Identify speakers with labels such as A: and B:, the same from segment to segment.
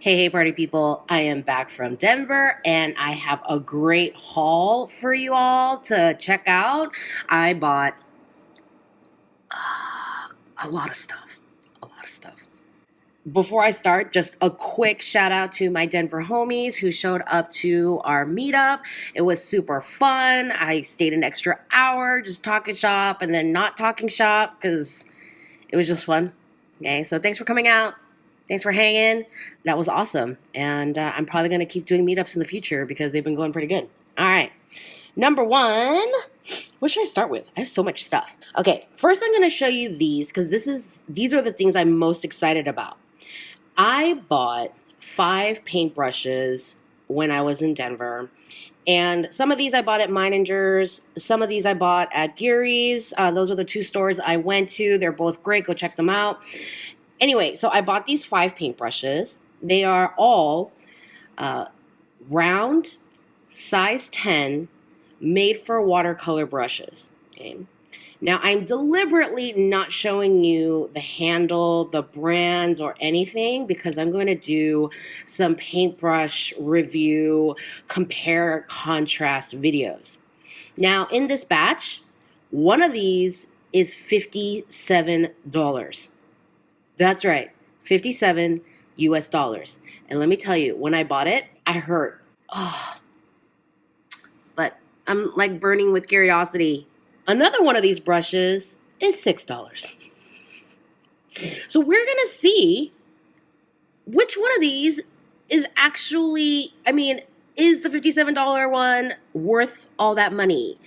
A: Hey, party people. I am back from Denver and I have a great haul for you all to check out. I bought a lot of stuff. A lot of stuff. Before I start, just a quick shout out to my Denver homies who showed up to our meetup. It was super fun. I stayed an extra hour just talking shop and then not talking shop because it was just fun. Okay, so thanks for coming out. Thanks for hanging. That was awesome. And I'm probably going to keep doing meetups in the future because they've been going pretty good. All right. Number one, what should I start with? I have so much stuff. Okay, first I'm going to show you these because these are the things I'm most excited about. I bought 5 paintbrushes when I was in Denver. And some of these I bought at Meininger's. Some of these I bought at Guiry's. Those are the 2 stores I went to. They're both great. Go check them out. Anyway, so I bought these 5 paintbrushes. They are all round, size 10, made for watercolor brushes. Okay. Now, I'm deliberately not showing you the handle, the brands, or anything because I'm going to do some paintbrush review, compare, contrast videos. Now, in this batch, one of these is $57. That's right, 57 US dollars. And let me tell you, when I bought it, I hurt. Oh, but I'm like burning with curiosity. Another one of these brushes is $6. So we're going to see which one of these is actually, is the $57 one worth all that money?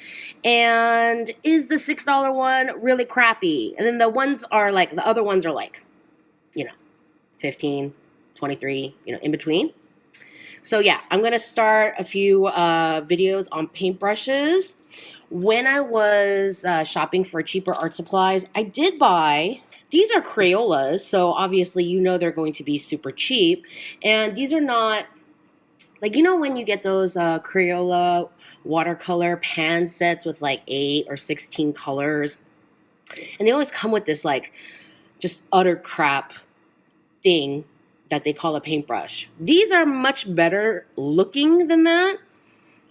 A: And is the $6 one really crappy? And then the other ones are like, 15, 23, in between. So yeah, I'm going to start a few videos on paintbrushes. When I was shopping for cheaper art supplies, I did buy, these are Crayolas, so obviously they're going to be super cheap. And these are not, when you get those Crayola watercolor pan sets with 8 or 16 colors, and they always come with this just utter crap thing that they call a paintbrush. These are much better looking than that,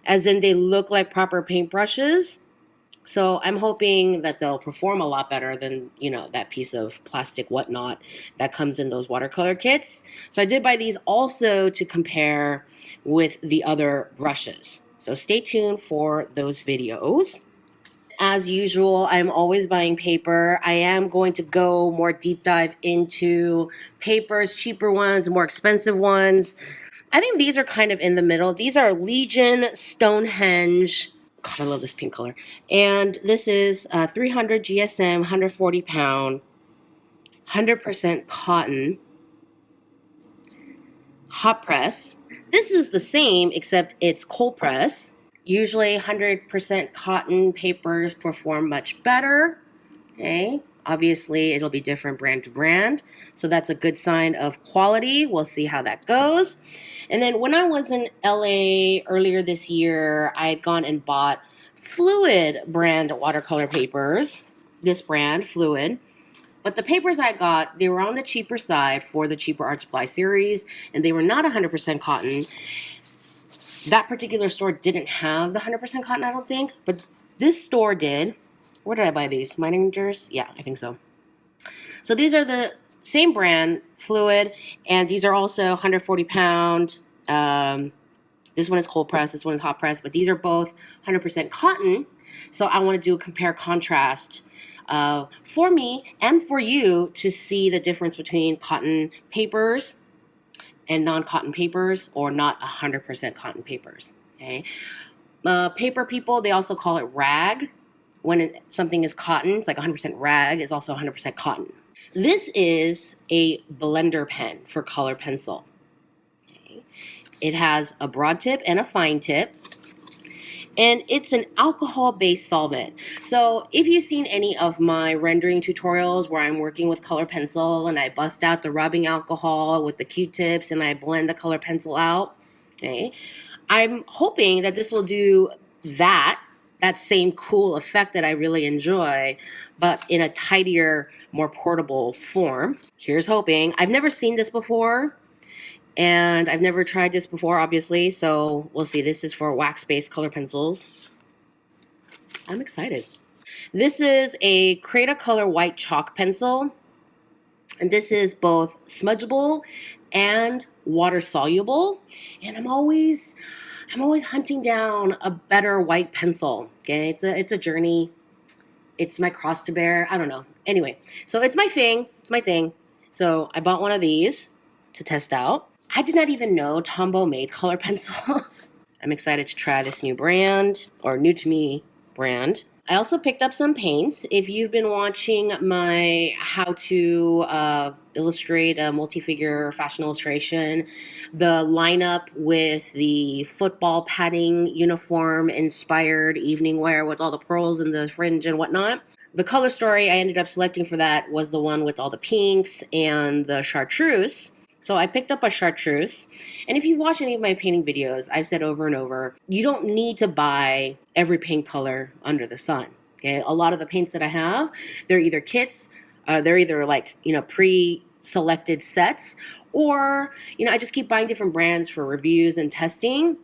A: as in they look like proper paintbrushes. So I'm hoping that they'll perform a lot better than, that piece of plastic whatnot that comes in those watercolor kits. So I did buy these also to compare with the other brushes. So stay tuned for those videos. As usual, I'm always buying paper. I am going to go more deep dive into papers, cheaper ones, more expensive ones. I think these are kind of in the middle. These are Legion Stonehenge. God, I love this pink color. And this is 300 GSM, 140 pound, 100% cotton, hot press. This is the same, except it's cold press. Usually 100% cotton papers perform much better. Okay. Obviously, it'll be different brand to brand. So that's a good sign of quality. We'll see how that goes. And then when I was in LA earlier this year, I had gone and bought Fluid brand watercolor papers. This brand, Fluid. But the papers I got, they were on the cheaper side for the cheaper art supply series, and they were not 100% cotton. That particular store didn't have the 100% cotton, I don't think, but this store did. Where did I buy these? Meininger's? Yeah, I think so. So these are the same brand, Fluid, and these are also 140 pound. This one is cold press, this one is hot press, but these are both 100% cotton. So I want to do a compare contrast for me and for you to see the difference between cotton papers and non-cotton papers, or not 100% cotton papers. Okay, paper people, they also call it rag. When something is cotton, it's like 100% rag, is also 100% cotton. This is a blender pen for color pencil. Okay. It has a broad tip and a fine tip, and it's an alcohol-based solvent. So if you've seen any of my rendering tutorials where I'm working with color pencil and I bust out the rubbing alcohol with the Q-tips and I blend the color pencil out, okay, I'm hoping that this will do that same cool effect that I really enjoy, but in a tidier, more portable form. Here's hoping. I've never seen this before. And I've never tried this before, obviously, so we'll see. This is for wax-based color pencils. I'm excited. This is a Cretacolor white chalk pencil, and this is both smudgeable and water soluble. And I'm always hunting down a better white pencil. Okay, it's a journey. It's my cross to bear. I don't know. Anyway, so it's my thing. It's my thing. So I bought one of these to test out. I did not even know Tombow made color pencils. I'm excited to try this new brand, or new to me brand. I also picked up some paints. If you've been watching my how to illustrate a multi-figure fashion illustration, the lineup with the football padding uniform inspired evening wear with all the pearls and the fringe and whatnot, the color story I ended up selecting for that was the one with all the pinks and the chartreuse. So I picked up a chartreuse. And if you've watched any of my painting videos, I've said over and over, you don't need to buy every paint color under the sun. Okay, a lot of the paints that I have, they're either kits, they're either like, pre-selected sets, or, I just keep buying different brands for reviews and testing.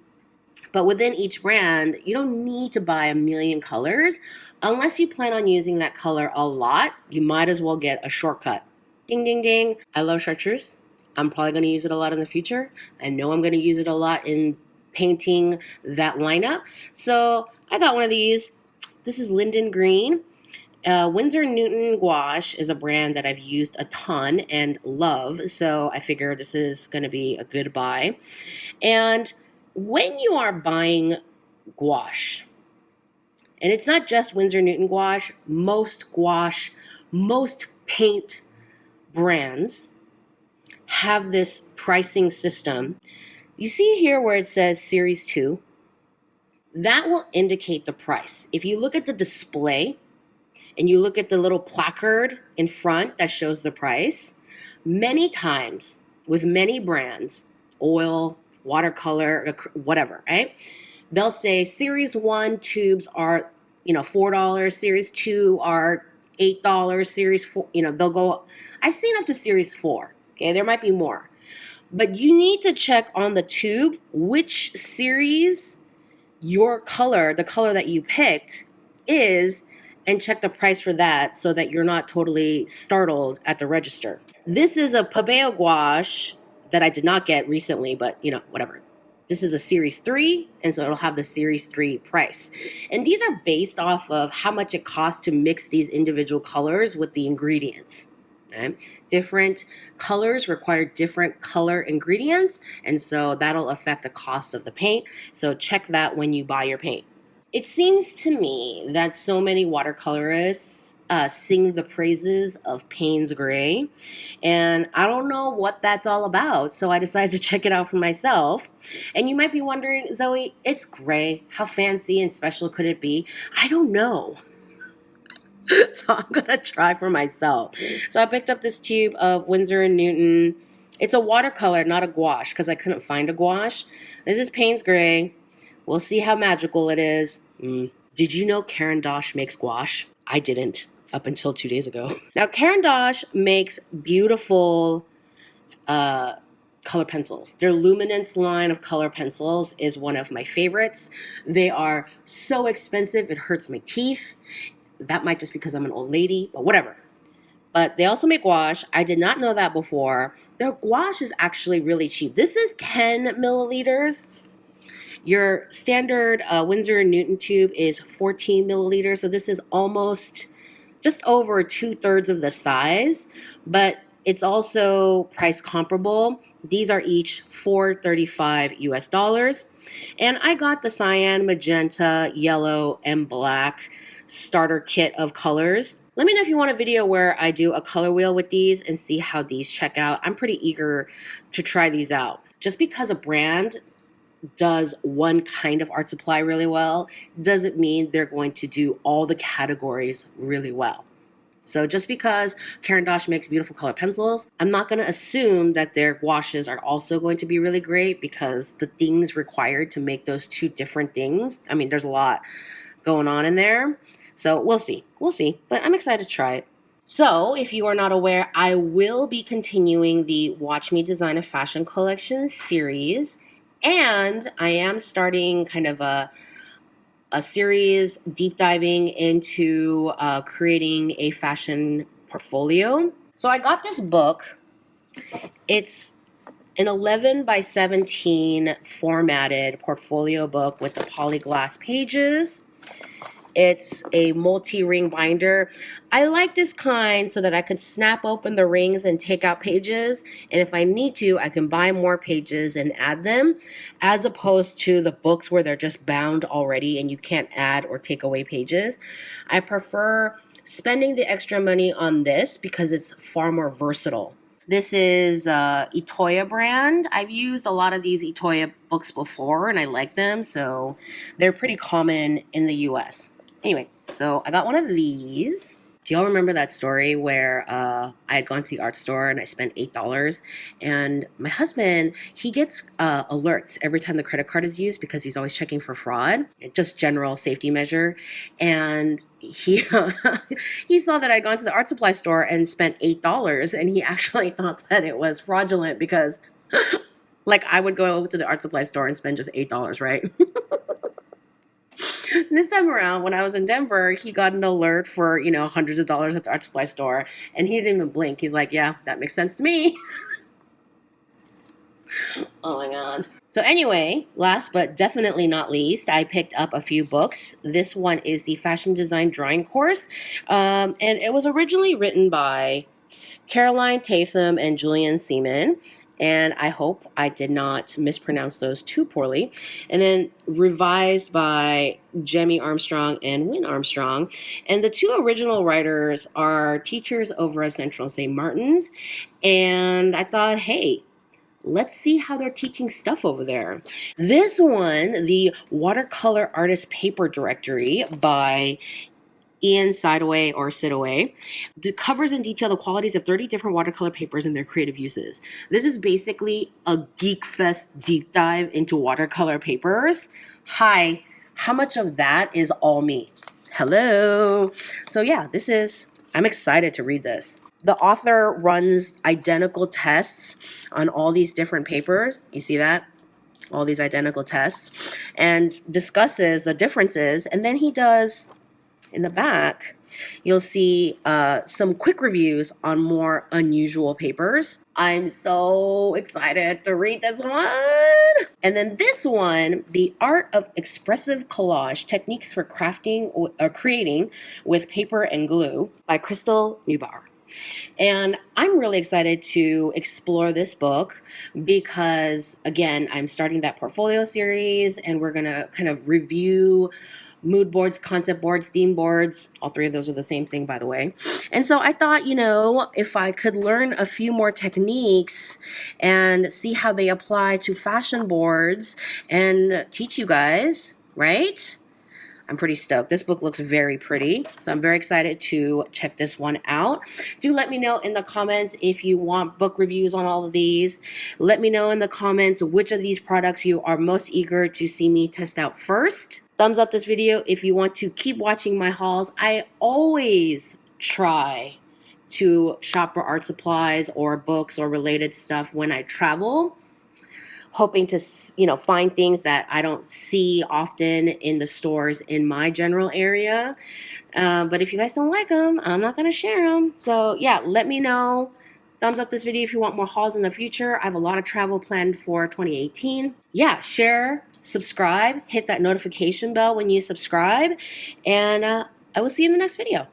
A: But within each brand, you don't need to buy a million colors. Unless you plan on using that color a lot, you might as well get a shortcut. Ding, ding, ding. I love chartreuse. I'm probably going to use it a lot in the future. I know I'm going to use it a lot in painting that lineup. So I got one of these. This is Linden Green. Winsor & Newton gouache is a brand that I've used a ton and love. So I figure this is going to be a good buy. And when you are buying gouache, and it's not just Winsor & Newton gouache, most paint brands have this pricing system. You see here where it says Series 2? That will indicate the price. If you look at the display and you look at the little placard in front that shows the price, many times with many brands, oil, watercolor, whatever, right? They'll say Series 1 tubes are, $4, Series 2 are $8, Series 4, they'll go, I've seen up to Series 4. Okay, there might be more. But you need to check on the tube which series your color, the color that you picked, is, and check the price for that so that you're not totally startled at the register. This is a Pabeo gouache that I did not get recently, but whatever. This is a Series 3, and so it'll have the Series 3 price. And these are based off of how much it costs to mix these individual colors with the ingredients. Okay? Different colors require different color ingredients, and so that'll affect the cost of the paint. So check that when you buy your paint. It seems to me that so many watercolorists sing the praises of Payne's Gray, and I don't know what that's all about, so I decided to check it out for myself. And you might be wondering, Zoe, it's gray. How fancy and special could it be? I don't know. So I'm going to try for myself. So I picked up this tube of Winsor & Newton. It's a watercolor, not a gouache, because I couldn't find a gouache. This is Payne's Gray. We'll see how magical it is. Did you know Caran d'Ache makes gouache? I didn't up until 2 days ago. Now, Caran d'Ache makes beautiful color pencils. Their Luminance line of color pencils is one of my favorites. They are so expensive, it hurts my teeth. That might just because I'm an old lady, but whatever. But they also make gouache. I did not know that before. Their gouache is actually really cheap. This is 10 milliliters. Your standard Winsor & Newton tube is 14 milliliters. So this is almost just over 2/3 of the size, but it's also price comparable. These are each $4.35 US. And I got the cyan, magenta, yellow, and black starter kit of colors. Let me know if you want a video where I do a color wheel with these and see how these check out. I'm pretty eager to try these out. Just because a brand does one kind of art supply really well doesn't mean they're going to do all the categories really well. So just because Caran d'Ache makes beautiful color pencils, I'm not going to assume that their gouaches are also going to be really great, because the things required to make those two different things, I mean, there's a lot going on in there. So we'll see. But I'm excited to try it. So, if you are not aware, I will be continuing the Watch Me Design a Fashion Collection series, and I am starting kind of a series deep diving into creating a fashion portfolio. So, I got this book. It's an 11 by 17 formatted portfolio book with the polyglass pages. It's a multi-ring binder. I like this kind so that I can snap open the rings and take out pages. And if I need to, I can buy more pages and add them, as opposed to the books where they're just bound already and you can't add or take away pages. I prefer spending the extra money on this because it's far more versatile. This is Itoya brand. I've used a lot of these Itoya books before and I like them, so they're pretty common in the US. Anyway, so I got one of these. Do y'all remember that story where I had gone to the art store and I spent $8? And my husband, he gets alerts every time the credit card is used because he's always checking for fraud, just general safety measure. And he he saw that I'd gone to the art supply store and spent $8, and he actually thought that it was fraudulent because, like, I would go to the art supply store and spend just $8, right? This time around, when I was in Denver, he got an alert for, hundreds of dollars at the art supply store, and he didn't even blink. He's like, yeah, that makes sense to me. Oh my God. So anyway, last but definitely not least, I picked up a few books. This one is the Fashion Design Drawing Course, and it was originally written by Caroline Tatham and Julian Seaman. And I hope I did not mispronounce those too poorly. And then revised by Jemmy Armstrong and Wynn Armstrong. And the two original writers are teachers over at Central St. Martin's. And I thought, hey, let's see how they're teaching stuff over there. This one, the Watercolor Artist Paper Directory by Ian Sidaway, covers in detail the qualities of 30 different watercolor papers and their creative uses. This is basically a Geek Fest deep dive into watercolor papers. Hi, how much of that is all me? Hello. So yeah, I'm excited to read this. The author runs identical tests on all these different papers. You see that? All these identical tests, and discusses the differences, and then he does, in the back, you'll see some quick reviews on more unusual papers. I'm so excited to read this one. And then this one, The Art of Expressive Collage, Techniques for Crafting or Creating with Paper and Glue by Crystal Neubauer. And I'm really excited to explore this book because, again, I'm starting that portfolio series and we're going to kind of review mood boards, concept boards, theme boards. All three of those are the same thing, by the way. And so I thought, if I could learn a few more techniques and see how they apply to fashion boards and teach you guys, right? I'm pretty stoked. This book looks very pretty, so I'm very excited to check this one out. Do let me know in the comments if you want book reviews on all of these. Let me know in the comments which of these products you are most eager to see me test out first. Thumbs up this video if you want to keep watching my hauls. I always try to shop for art supplies or books or related stuff when I travel, hoping to, find things that I don't see often in the stores in my general area. But if you guys don't like them, I'm not going to share them. So yeah, let me know. Thumbs up this video if you want more hauls in the future. I have a lot of travel planned for 2018. Yeah, share, subscribe, hit that notification bell when you subscribe, and I will see you in the next video.